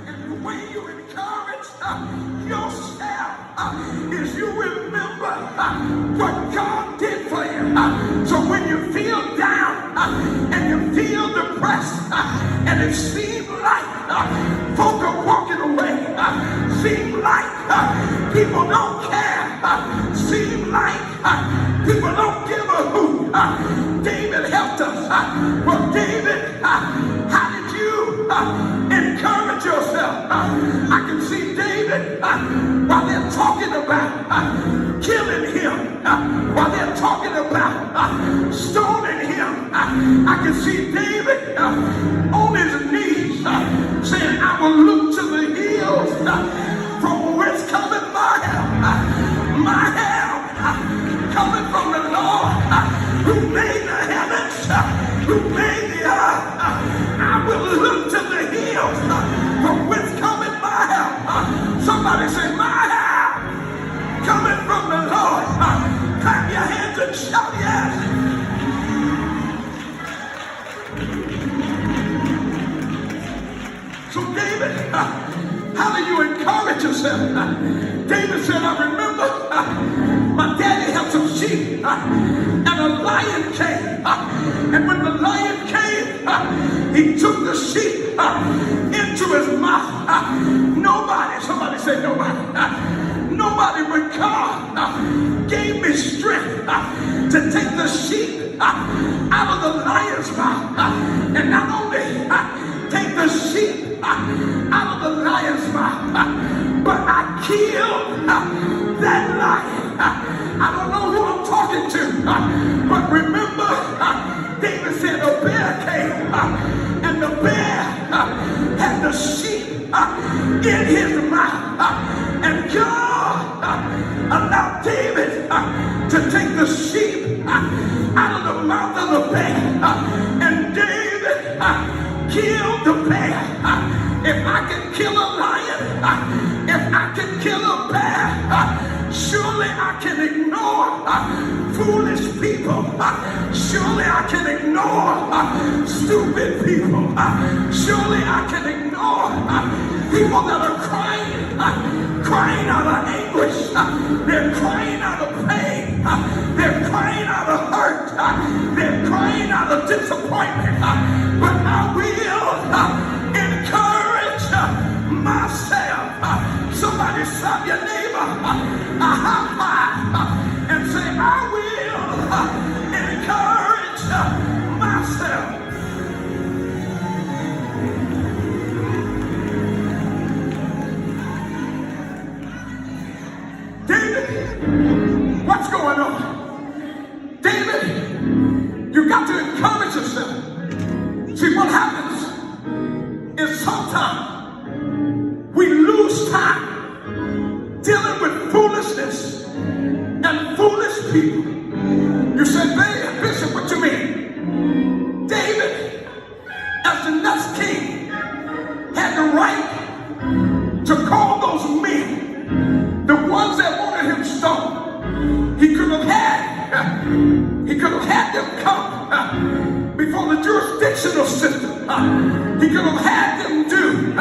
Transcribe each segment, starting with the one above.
And the way you encourage yourself is you remember what God did for you. So when you feel down and you feel depressed and it seems like folk are walking away, seems like people don't care, seems like people don't give a hoot. David helped us. Well, David, how did you encourage yourself? I can see David while they're talking about killing him, while they're talking about stoning him. I can see David on his knees saying, I will look to the hills from whence cometh my help. My help coming from the Lord who made the heavens, who made the earth. I will look to the hills from whence cometh my help. Somebody say, my help coming from the Lord. Clap your hands and shout yes. So David, how do you encourage yourself? David said, I remember my daddy had some sheep and a lion came. And when the lion came, he took the sheep into his mouth. Nobody, somebody say nobody. Nobody but God gave me strength to take the sheep out of the lion's mouth. And not only take the sheep out of the lion's mouth, but I killed that lion. I don't know who I'm talking to, but remember, David said a bear came, and the bear had the sheep in his mouth, and God allowed David to take the sheep out of the mouth of the bear, and David killed the bear. If I can kill a lion, if I can kill a bear, surely I can ignore foolish people. Surely I can ignore stupid people. Surely I can ignore people that are crying out of anguish. They're crying out of pain. They're crying out of hurt. They're crying out of disappointment. But I will encourage myself. Somebody slap your neighbor a high five and say, I will encourage myself. David, what's going on? David, you got to encourage yourself. See, what happens is sometimes we lose time dealing with foolishness and foolish people. You said, Bishop, what you mean? David, as the next king, had the right to call those men, the ones that wanted him stoned. He could have had them come before the jurisdictional system. He could have had them do,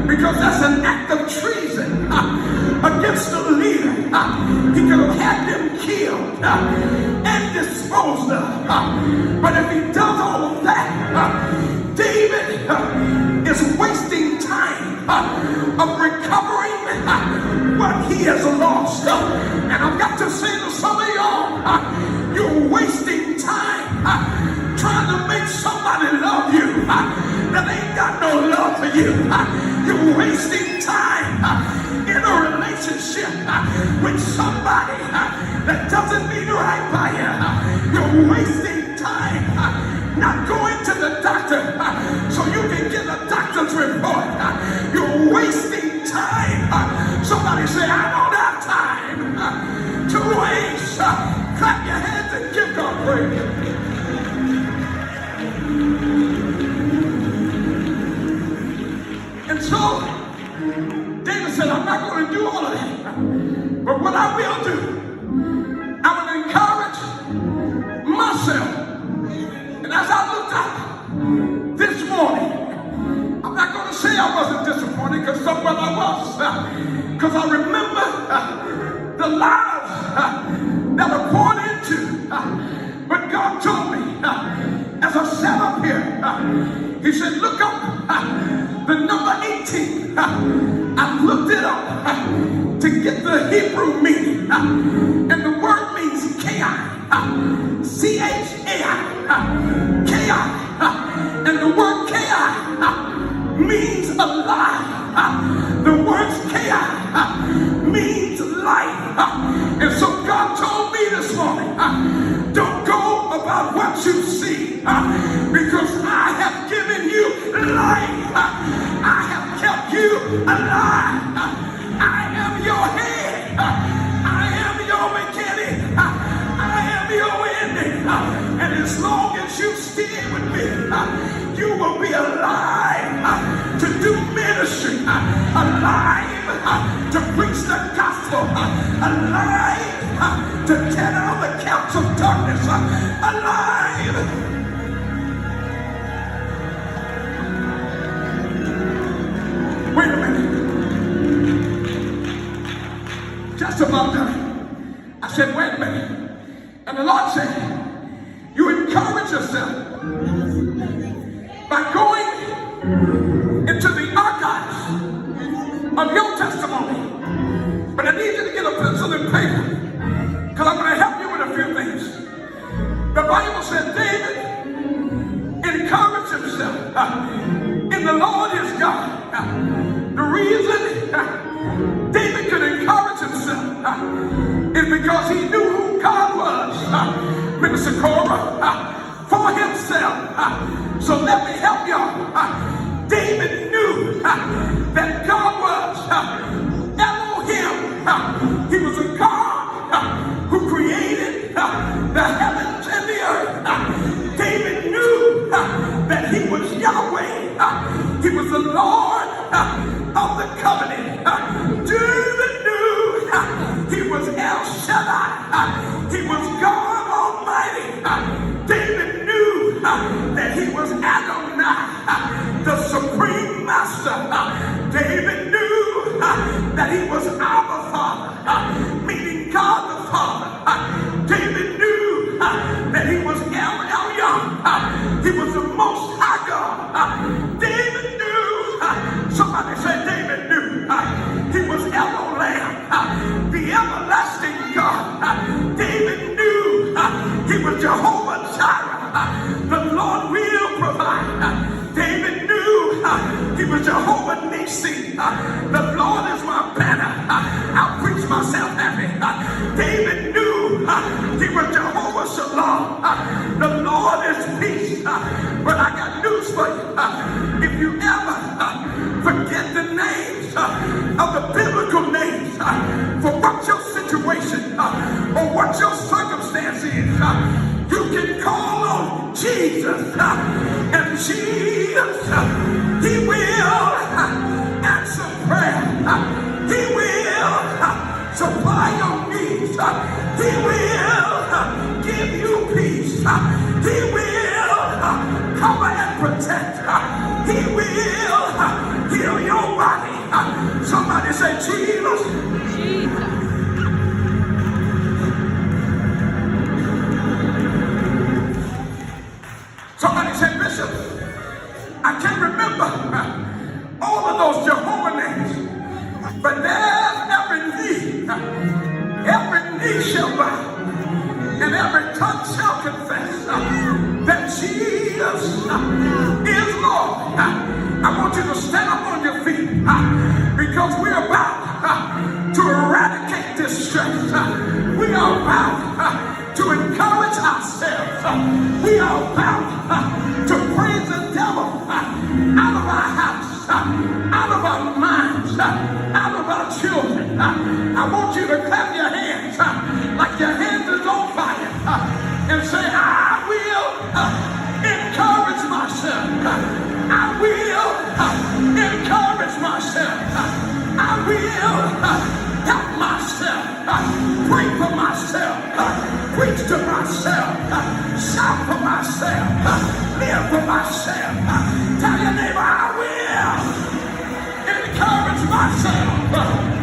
because that's an act of treason against the leader. He could have had them killed and disposed of. But if he does all of that, David is wasting time of recovering what he has lost. And I've got to say to some of y'all, you're wasting time trying to make somebody love you that ain't got no love for you. You're wasting time in a relationship with somebody that doesn't mean right by you. You're wasting time not going to the doctor so you can get a doctor's report. You're wasting time. Somebody say, I don't have time to waste. Clap your hands and give God praise. And so, David said, I'm not going to do all of that. But what I will do, I will encourage myself. And as I looked up this morning, I'm not going to say I wasn't disappointed, because somewhere I was. Because I remember the lives that were poured into. But God told me, as I sat up here, he said, look up the number 18. I looked it up to get the Hebrew meaning. And the word means chaos. C-H-A-I. Chaos. And the word chaos means alive. The word chaos means life. And so God told me this morning, don't go about what you see, because I have given you life. I have kept you alive. I am your head. I am your beginning. I am your ending. And as long as you stay with me, you will be alive to do ministry, alive to preach the gospel, alive to tear down the camps of darkness, alive. Wait a minute. Just about done. I said, wait a minute. And the Lord said, you encourage yourself by going into the archives of your testimony. But I need you to get a pencil and paper, because I'm going to help you with a few things. The Bible said David encouraged himself in the Lord his God. The reason David could encourage himself is because he knew who God was, Minister Cora, for himself. So let me help y'all. David knew that God was Elohim. He was a God who created the heavens and the earth. David knew that he was Yahweh. He was the Lord of the covenant. David knew he was El Shaddai. He was God Almighty. David knew that he was Adonai, the Supreme Master. David knew that he was our Father, meaning God the Father. David knew that he was El Elyon. He was the Most High God. David knew, somebody said David knew, he was Elohim, the everlasting God. David knew he was Jehovah Jireh, the Lord will provide. David knew he was Jehovah Nissi, the Lord is my banner. I'll preach myself happy. David knew he was Jehovah Shalom, the Lord is peace. But I got news for you. If you ever forget the names of the biblical names for what your situation or what your circumstance is, you can call on Jesus, and Jesus, he will answer prayer. He will supply your needs. He will give you peace. He will cover and protect. He will heal your body. Somebody say, Jesus. Jesus. Somebody said, Bishop, I can't remember all of those Jehovah names, but there's every knee shall bow, and every tongue shall confess that Jesus is Lord. I want you to stand up on your feet, because we're about to eradicate this stress. We are about to encourage ourselves. We are about to praise the devil out of our house, out of our myself.